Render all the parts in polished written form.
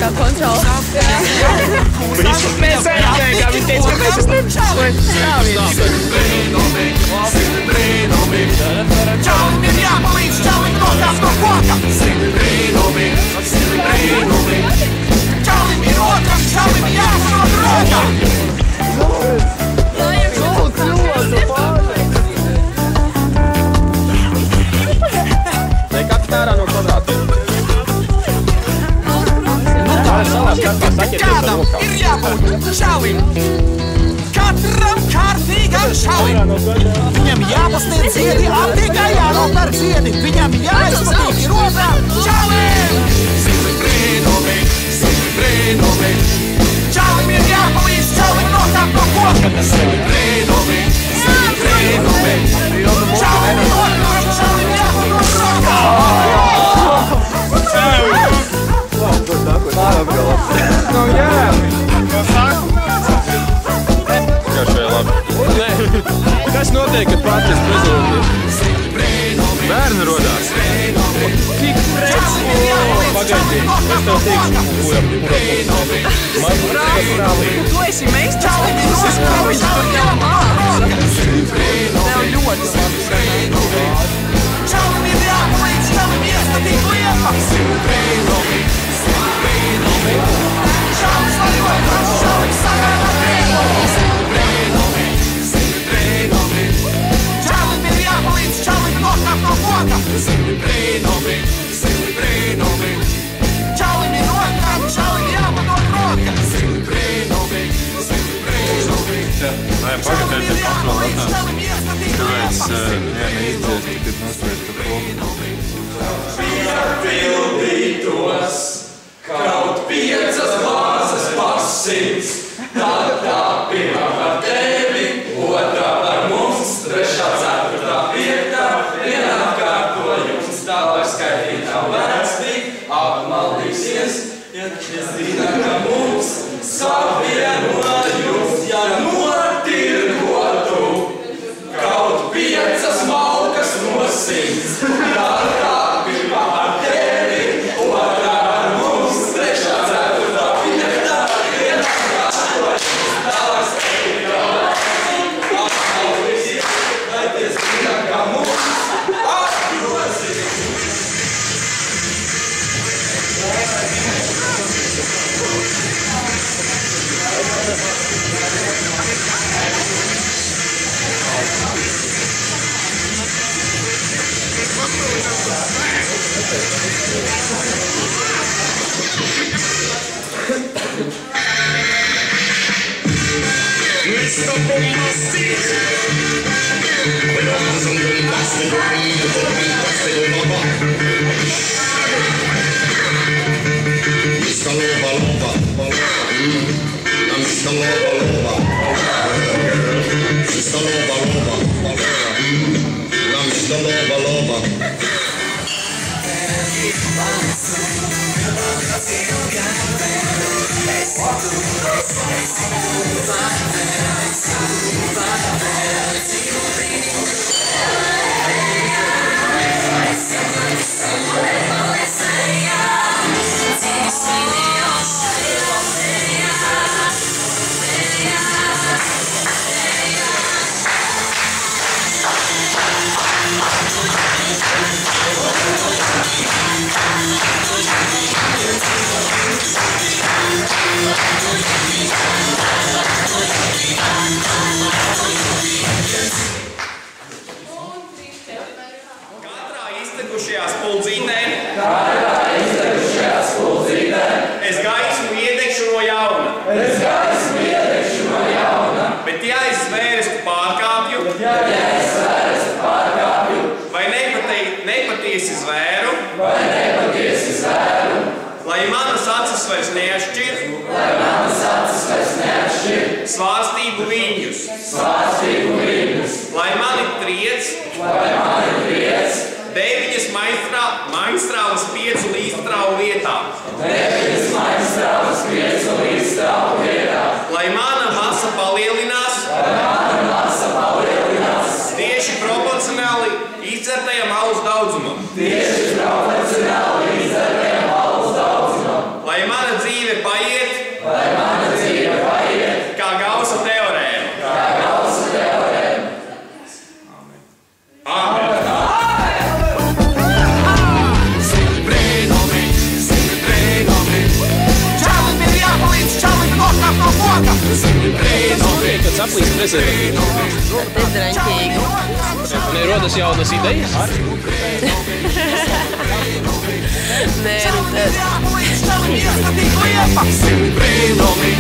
kā kontrola. Mēs aizliegām, viņi teica, ka mēs esam stāvīgi. Čalim ir jāpalīdz, čalim nokāp no koka. Čalim ir otram, čalim jāsarot roka. Kādam ir jābūt čalim, katram kārtīgam čalim. Viņam jāpasniedz ziedi, aptīkā jānopērk ziedi. Viņam jāizpatīk rodā čalim. Čalim ir jāpalīdz, čalim nokāp no koka. Čalim ir otram, čalim jāpadod rokā. Nav jēmi. Kā šajā labi? Nē. Kas notiek, kad partijas prezidenti? Bērni rodās. Tik preci. Pagaidī. Es tev teikšu, kuram. Tu esi meistars, ka tu saproši tur jau mācās. Tev ļoti labi. Čalim ir jāpalīdz, čalim iestatīt liepa. Čalim svarīgās, čalim sagādā prēko. Čalim ir jāpalīdz, čalim nokāp no koka. Čalim ir nokāp, čalim jāpadod roka. Nē, pagatēties kontroli atnāc. Kāpēc viena izdziest, kad nospēst par koku? Piepildītos kaut 5 glāzes par 100, tad tā pirmā par tevi, otrā par mums, 3., 4., 5. Vienatkārtojums tā, lai skaitītā vēsti apmaldīsies, ja zina, ka mums savienojums, ja notirgotu kaut 5 malkas no 100, tad tā pirmā par tevi, otrā par mums, 3., 4., 5. Vienatkārtojums tā, lai skaitītā vēsti apmaldīsies, lai zina, ka mums es gaismu iedegšu no jauna. Bet ja es zvērestu pārkāpju, vai nepatiesi zvēru, lai manas acis vairs neatšķir, svārstību viņus, lai mani triec, 9 mainstrāvas 5 līdzstrāvu vietā, lai mana masa palielinās, tieši proporcionāli izdzertajam alus daudzumam, lai mana dzīve draņķīgi. Man ir rodas jaunas idejas. Nē, nu tad. Brīnumi,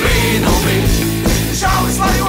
brīnumi, šaujas, lai